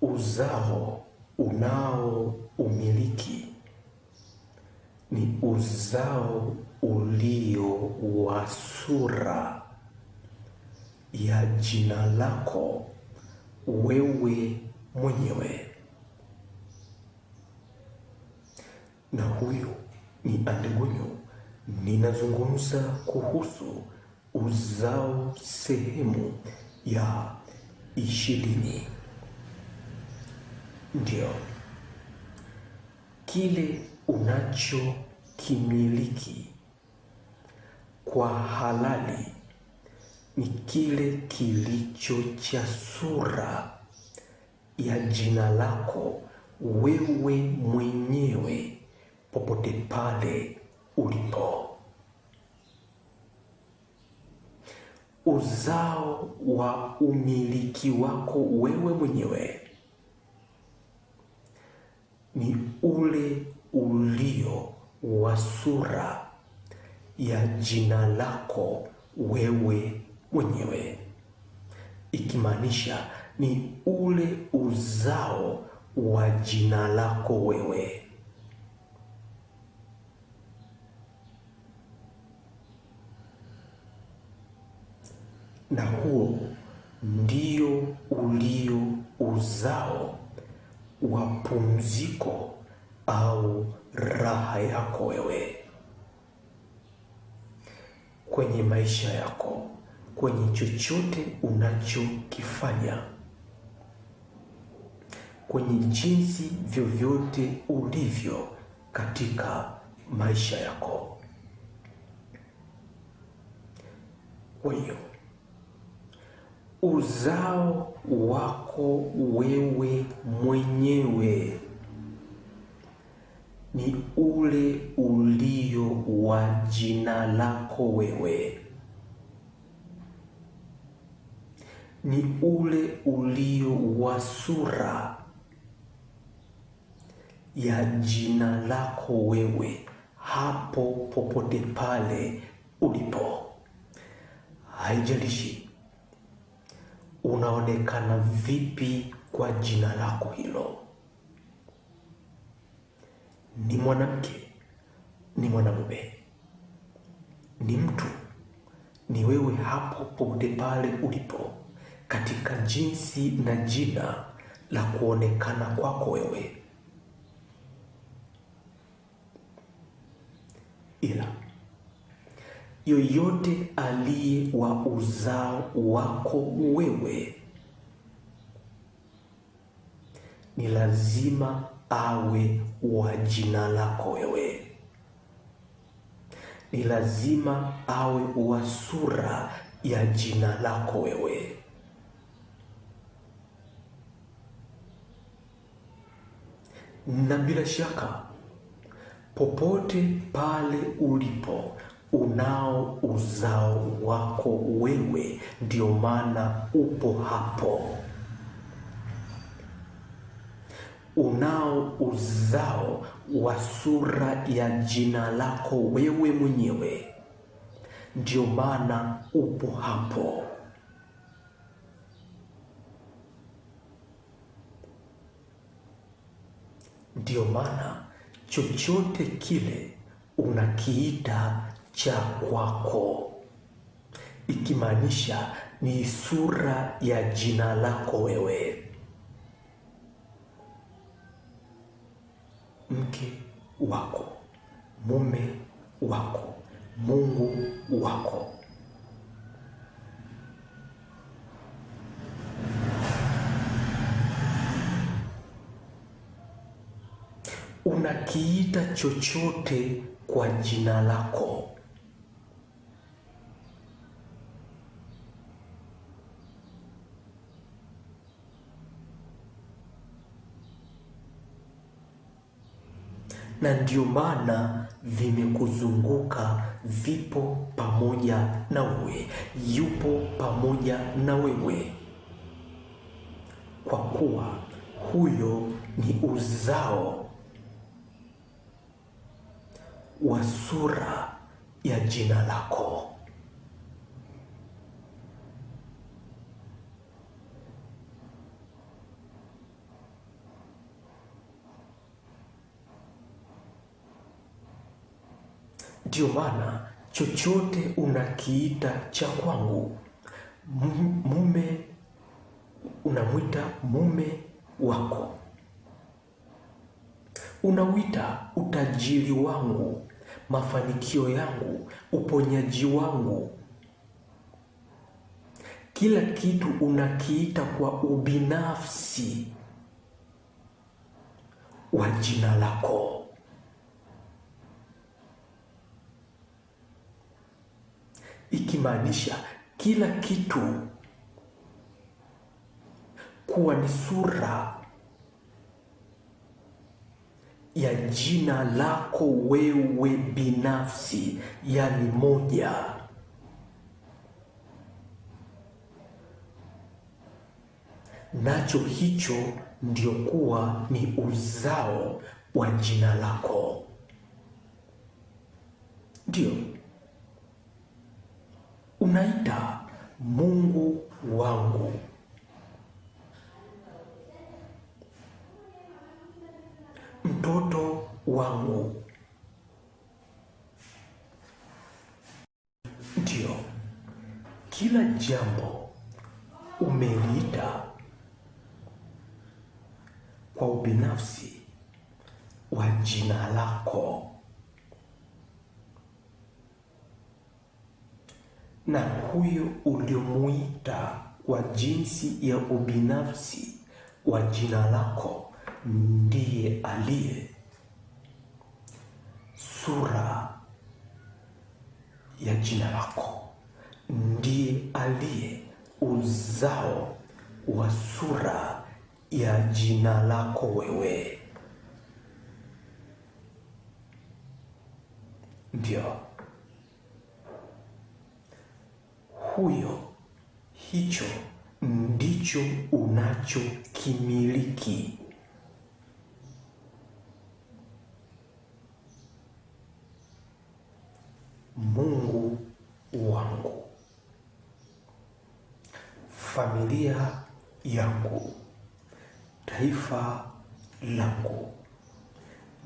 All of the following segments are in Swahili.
uzao unaoumiliki ni uzao ulio wa sura ya jina lako wewe mwenyewe. Na huyu ni Andegunyu. Ninazungumza kuhusu uzao sehemu ya 20. Ndio kile unachokimiliki kwa halali ni kile kilicho cha sura ya jina lako wewe mwenyewe, popote pale ulipo. Uzao wa umiliki wako wewe mwenyewe ni ule ulio wa sura ya jina lako wewe mwenyewe, ikimaanisha ni ule uzao wa jina lako wewe. Na huo ndio ulio uzao wa pumziko au raha yako wewe kwenye maisha yako, kwenye chochote unachokifanya, kwenye jinsi vyovyote ulivyo katika maisha yako. Kwa hiyo uzao wako wewe mwenyewe ni ule ulio wa jina lako wewe, ni ule ulio wa sura ya jina lako wewe, hapo popote pale ulipo. Haijalishi unaonekana vipi kwa jina lako hilo. Ni mwanamke, ni mwanamume, ni mtu, ni wewe, hapo popote pale ulipo, katika jinsi na jina la kuonekana kwako wewe. Ila yoyote aliye wa uzao wako wewe ni lazima awe wa jina lako wewe, ni lazima awe wa sura ya jina lako wewe. Na bila shaka popote pale ulipo unao uzao wako wewe, ndio maana upo hapo. Unao uzao wa sura ya jina lako wewe mwenyewe, ndio maana upo hapo. Ndio maana chochote kile unakiita cha kwako, ikimaanisha ni sura ya jina lako wewe. Mke wako, mume wako, Mungu wako. Unakiita chochote kwa jina lako. Na ndio maana vimekuzunguka, vipo pamoja na wewe, yupo pamoja na wewe, kwa kuwa huyo ni uzao wa sura ya jina lako. Ndio maana chochote unakiita cha kwangu, mume unamwita mume wako, unawita utajiri wangu, mafanikio yangu, uponyaji wangu. Kila kitu unakiita kwa ubinafsi wa jina lako. Ikimaanisha kila kitu kuwa ni sura ya jina lako wewe binafsi, yani moja. Nacho hicho ndio kuwa ni uzao wa jina lako. Ndio unaita Mungu wangu, mtoto wangu. Ndio kila jambo umeliita kwa ubinafsi wa jina lako, na huyo uliomuita kwa jinsi ya ubinafsi wa jina lako ndiye aliye sura ya jina lako, ndiye aliye uzao wa sura ya jina lako wewe. Ndio huyo, hicho ndicho unachokimiliki. Mungu wangu, familia yangu, taifa langu,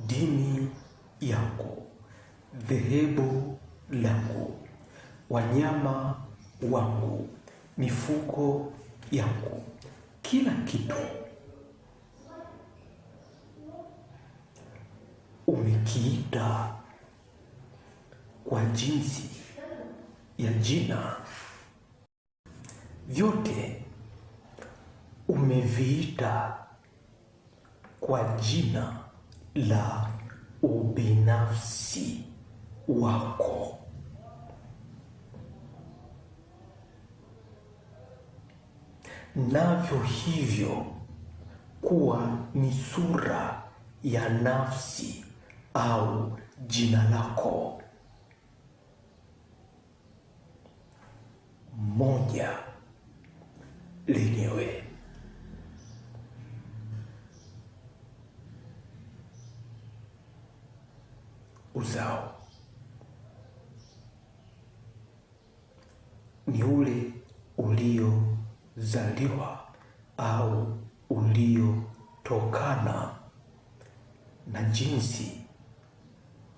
dini yangu, dhehebu langu, wanyama wangu, mifugo yangu, kila kitu umekiita kwa jinsi ya jina, vyote umeviita kwa jina la ubinafsi wako. Navyo hivyo kuwa ni sura ya nafsi au jina lako moja lenyewe. Uzao ni ule uliozaliwa au uliotokana na jinsi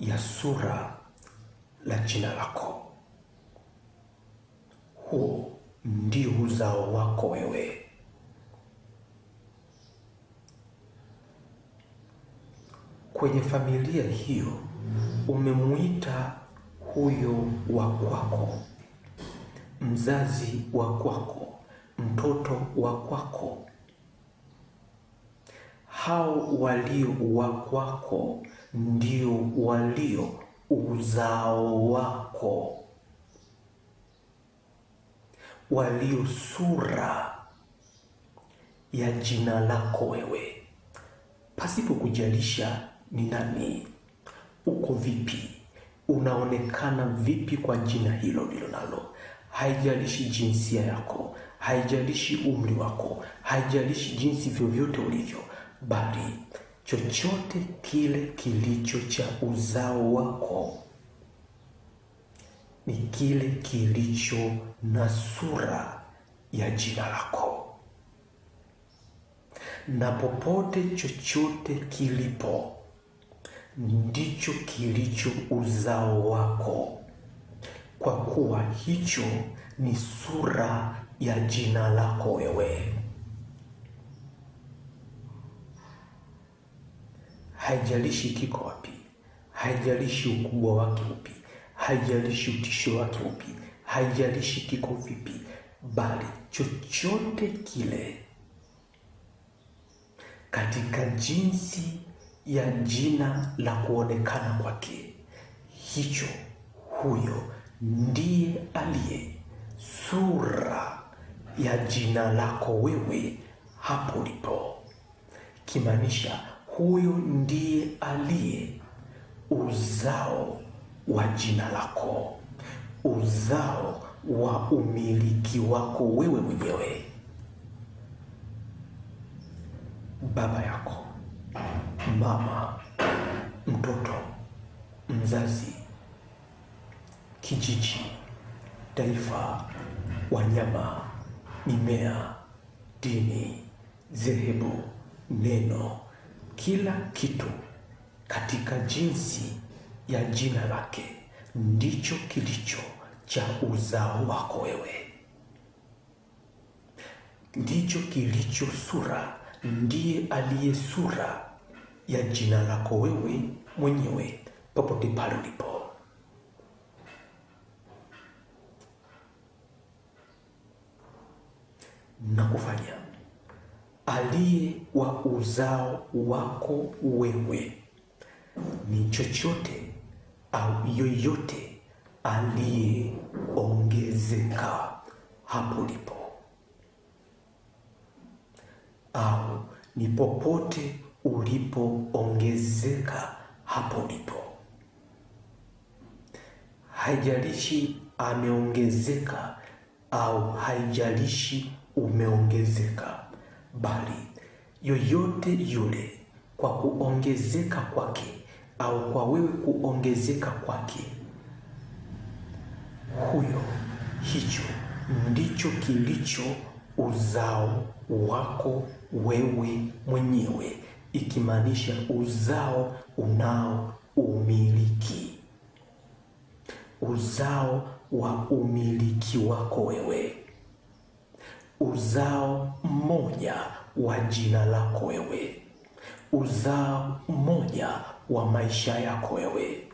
ya sura la jina lako. Huo ndio uzao wako wewe. Kwenye familia hiyo umemuita huyo wa kwako, mzazi wa kwako, mtoto wa kwako. Hao walio wa kwako ndio walio uzao wako, walio sura ya jina lako wewe, pasipo kujalisha ni nani, uko vipi, unaonekana vipi kwa jina hilo lilo nalo. Haijalishi jinsia yako, haijalishi umri wako, haijalishi jinsi vyovyote ulivyo, bali chochote kile kilicho cha uzao wako ni kile kilicho na sura ya jina lako. Na popote chochote kilipo ndicho kilicho uzao wako, kwa kuwa hicho ni sura ya jina lako wewe. Haijalishi kiko wapi, haijalishi ukubwa wake upi, haijalishi utisho wake upi, haijalishi kiko vipi, bali chochote kile katika jinsi ya jina la kuonekana kwake, huyo ndiye aliye sura ya jina lako wewe hapo ulipo. Kimaanisha huyo ndiye aliye uzao wa jina lako, uzao wa umiliki wako wewe mwenyewe. Baba yako, mama, mtoto, mzazi, kijiji, taifa, wanyama, mimea, dini, dhehebu, neno, kila kitu katika jinsi ya jina lake ndicho kilicho cha uzao wako wewe, ndicho kilicho sura, ndiye aliye sura ya jina lako wewe mwenyewe popote pale ulipo. Na kufanya aliye wa uzao wako wewe ni chochote au yoyote aliyeongezeka hapo ulipo, au ni popote ulipoongezeka hapo ulipo. Haijalishi ameongezeka au haijalishi umeongezeka, bali yoyote yule kwa kuongezeka kwake au kwa wewe kuongezeka kwake, hicho ndicho kilicho uzao wako wewe mwenyewe, ikimaanisha uzao unao umiliki, uzao wa umiliki wako wewe, uzao mmoja wa jina lako wewe, uzao mmoja wa maisha yako wewe.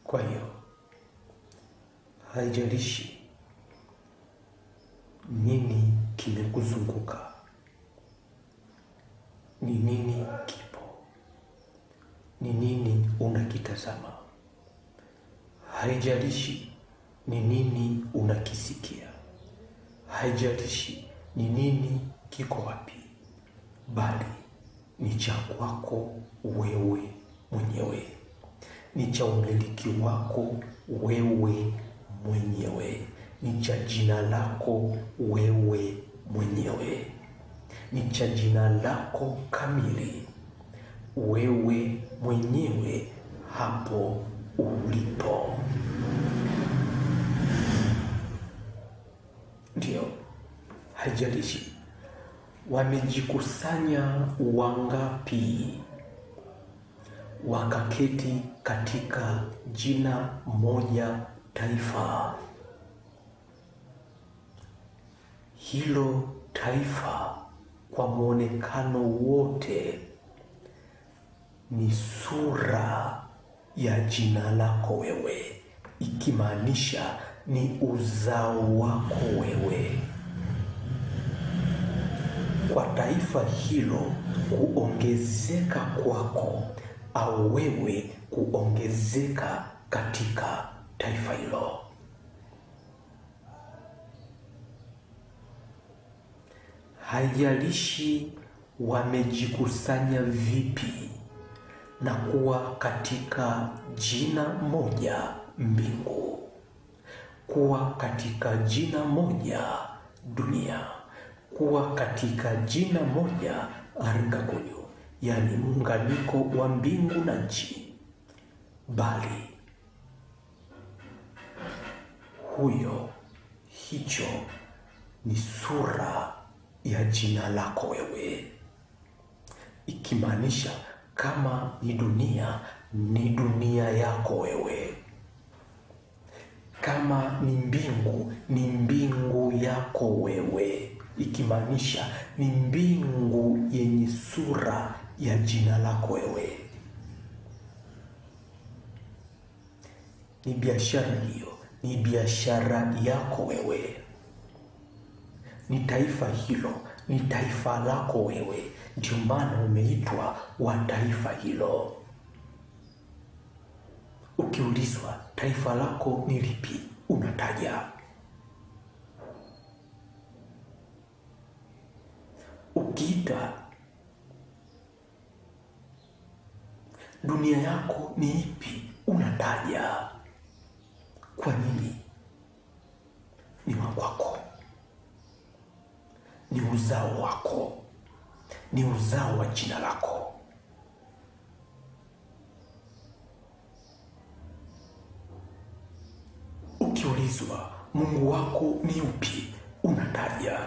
Kwa hiyo haijalishi nini kimekuzunguka, ni nini kipo, ni nini unakitazama, haijalishi ni nini unakisikia, haijalishi ni nini kiko wapi, bali ni cha kwako wewe mwenyewe, ni cha umiliki wako wewe mwenyewe, ni cha jina lako wewe mwenyewe, ni cha jina lako kamili wewe mwenyewe hapo ulipo. Ndio, haijalishi wamejikusanya wangapi wakaketi katika jina moja taifa, hilo taifa kwa mwonekano wote ni sura ya jina lako wewe, ikimaanisha ni uzao wako wewe. Kwa taifa hilo kuongezeka kwako au wewe kuongezeka katika taifa hilo, haijalishi wamejikusanya vipi na kuwa katika jina moja mbingu, kuwa katika jina moja dunia, kuwa katika jina moja Aringakunyu, yaani muunganiko wa mbingu na nchi, bali hicho ni sura ya jina lako wewe, ikimaanisha kama ni dunia yako wewe. Kama ni mbingu yako wewe, ikimaanisha ni mbingu yenye sura ya jina lako wewe. Ni biashara hiyo, ni biashara yako wewe. Ni taifa hilo, ni taifa lako wewe. Ndio maana umeitwa wa taifa hilo. Ukiulizwa taifa lako ni lipi, unataja. Ukiita dunia yako ni ipi, unataja. Kwa nini? Ni wa kwako, ni uzao wako, ni uzao wa jina lako. Ukiulizwa Mungu wako ni upi, unataja,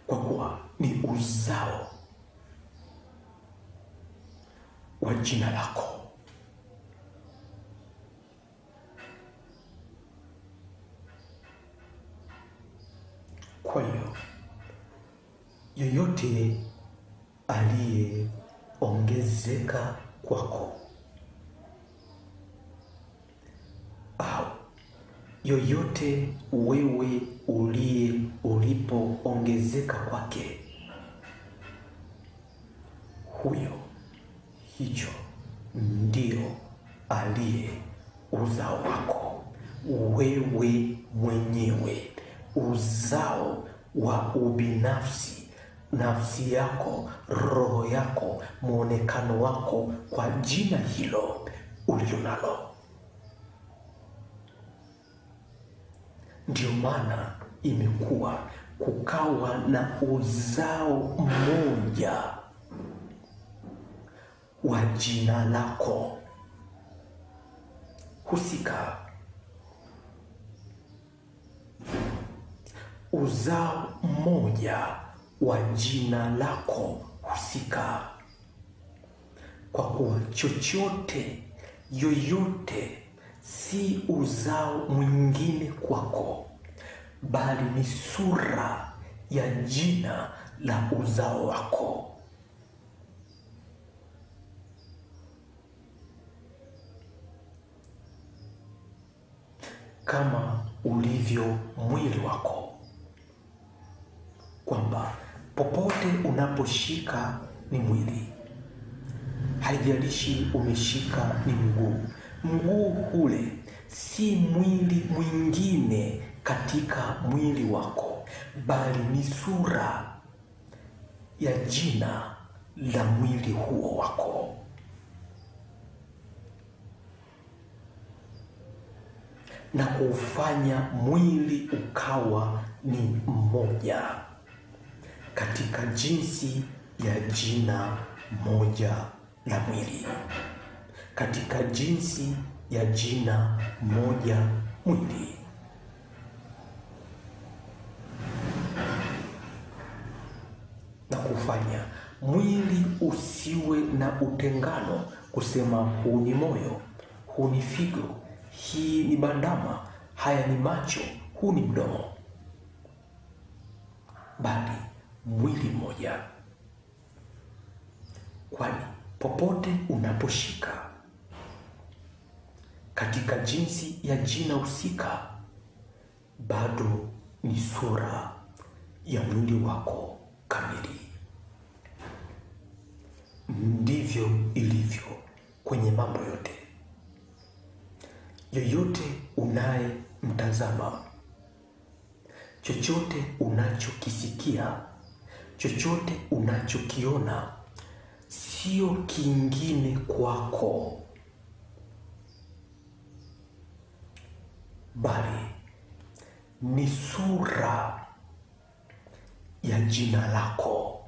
kwa kuwa ni uzao wa jina lako. Kwa hiyo yoyote aliyeongezeka kwako au yoyote wewe ulipoongezeka kwake, hicho ndio aliye uzao wako wewe mwenyewe, uzao wa ubinafsi, nafsi yako, roho yako, muonekano wako kwa jina hilo ulilonalo. Ndio maana imekuwa kukawa na uzao mmoja wa jina lako husika. Uzao mmoja wa jina lako husika, kwa kuwa chochote yoyote si uzao mwingine kwako, bali ni sura ya jina la uzao wako. Kama ulivyo mwili wako, kwamba popote unaposhika ni mwili. Haijalishi umeshika ni mguu ule si mwili mwingine katika mwili wako, bali ni sura ya jina la mwili huo wako. Na kuufanya mwili ukawa ni mmoja katika jinsi ya jina moja la mwili, katika jinsi ya jina moja mwili. Na kufanya mwili usiwe na utengano, kusema huu ni moyo, huu ni figo, hii ni bandama, haya ni macho, huu ni mdomo, bali mwili mmoja. Kwani popote unaposhika katika jinsi ya jina husika, bado ni sura ya mwili wako kamili. Ndivyo ilivyo kwenye mambo yote. Yoyote unayemtazama, chochote unachokisikia, chochote unachokiona, sio kingine kwako, bali ni sura ya jina lako,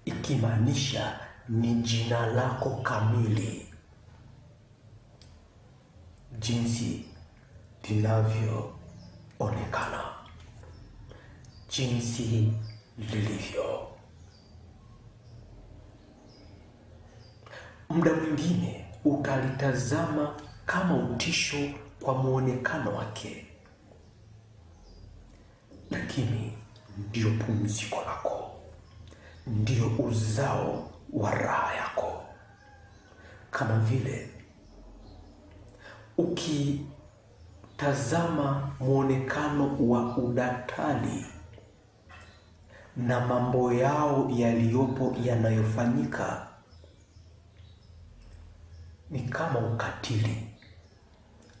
ikimaanisha ni jina lako kamili, jinsi linavyoonekana. jinsi lilivyo. Muda mwingine utalitazama kama utisho kwa muonekano wake, lakini ndio pumziko lako, ndio uzao wa raha yako. Kama vile ukitazama muonekano wa udaktari na mambo yao yaliyopo yanayofanyika ni kama ukatili,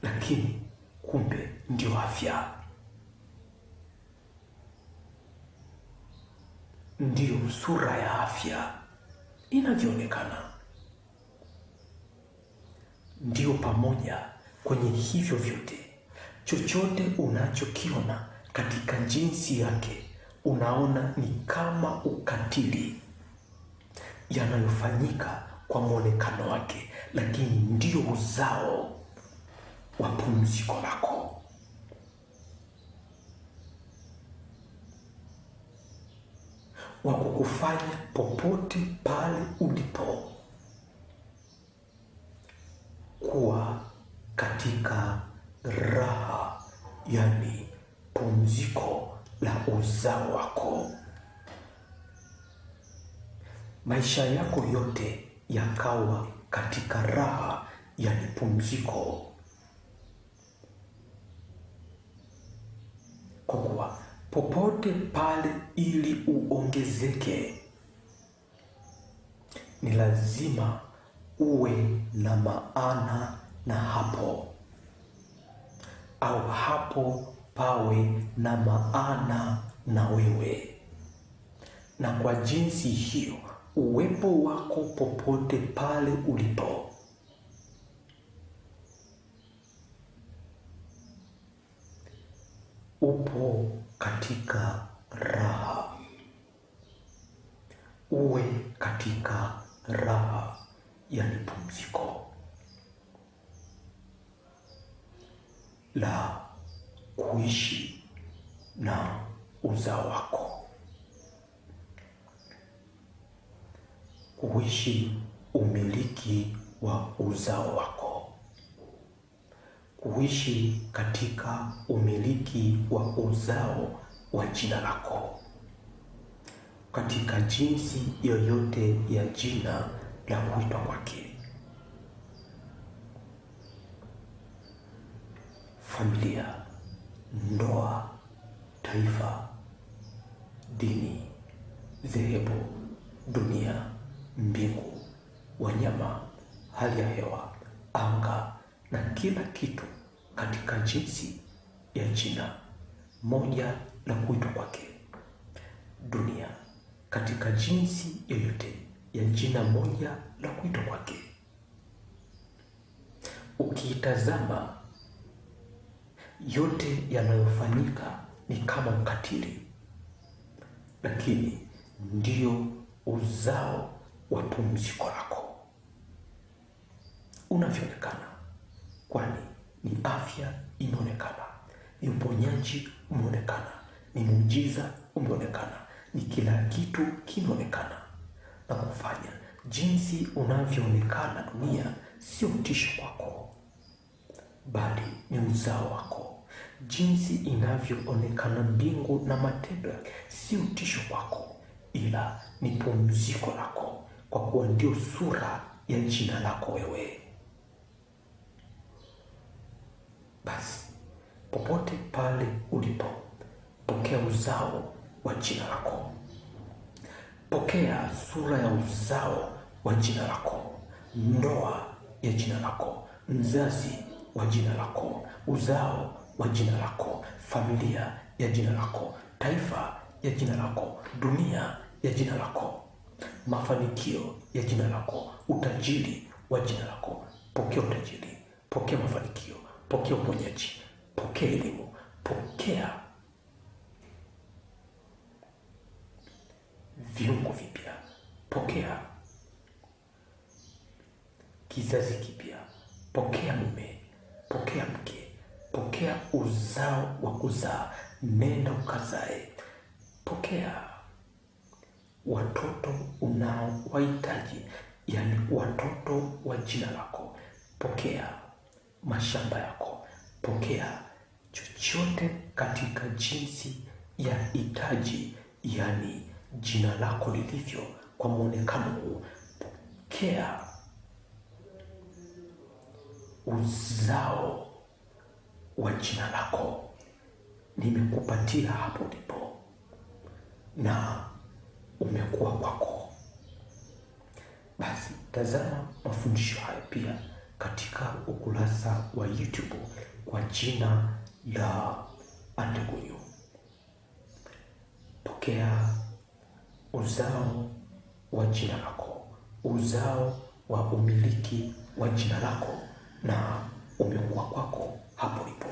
lakini kumbe ndio afya, ndio sura ya afya inavyoonekana. Ndio pamoja kwenye hivyo vyote, chochote unachokiona katika jinsi yake unaona ni kama ukatili yanayofanyika kwa muonekano wake, lakini ndio uzao wa pumziko lako. Wa kukufanya popote pale ulipo kuwa katika raha, yani pumziko la uzao wako. Maisha yako yote yakawa katika raha, yani pumziko, kwa kuwa popote pale ili uongezeke ni lazima uwe na maana na hapo, au hapo pawe na maana na wewe. Na kwa jinsi hiyo uwepo wako popote pale ulipo upo katika raha, uwe katika raha, yani pumziko la kuishi na uzao wako, kuishi umiliki wa uzao wako, kuishi katika umiliki wa uzao wa jina lako, katika jinsi yoyote ya jina la kuitwa kwake. Familia, ndoa, taifa, dini, dhehebu, dunia, mbingu, wanyama, hali ya hewa, anga na kila kitu katika jinsi ya jina moja la kuitwa kwake. Dunia katika jinsi yoyote ya jina moja la kuitwa kwake. Ukiitazama yote yanayofanyika ni kama ukatili, lakini ndio uzao wa pumziko lako unavyoonekana, kwani ni afya imeonekana, ni uponyaji umeonekana, ni muujiza umeonekana, ni kila kitu kimeonekana, na kufanya jinsi unavyoonekana dunia sio utisho kwako, bali ni uzao wako. Jinsi inavyoonekana mbingu na matendo yake si utisho kwako, ila ni pumziko lako, kwa kuwa ndio sura ya jina lako wewe. Basi popote pale ulipo, pokea uzao wa jina lako, pokea sura ya uzao wa jina lako, ndoa ya jina lako, mzazi wa jina lako, uzao wa jina lako, familia ya jina lako, taifa ya jina lako, dunia ya jina lako, mafanikio ya jina lako, utajiri wa jina lako. Pokea utajiri, pokea mafanikio, pokea uponyaji, pokea elimu, pokea viungo vipya, pokea kizazi kipya, pokea mume, pokea mke, pokea uzao wa kuzaa. Nenda ukazae, pokea watoto unaowahitaji, yaani watoto wa jina lako. Pokea mashamba yako, pokea chochote katika jinsi ya hitaji, yaani jina lako lilivyo kwa muonekano huu. Pokea uzao wa jina lako, nimekupatia hapo ulipo na umekuwa kwako. Basi tazama mafundisho haya pia katika ukurasa wa YouTube kwa jina la Andegunyu. Pokea uzao wa jina lako, uzao wa umiliki wa jina lako, na umekuwa kwako hapo ulipo.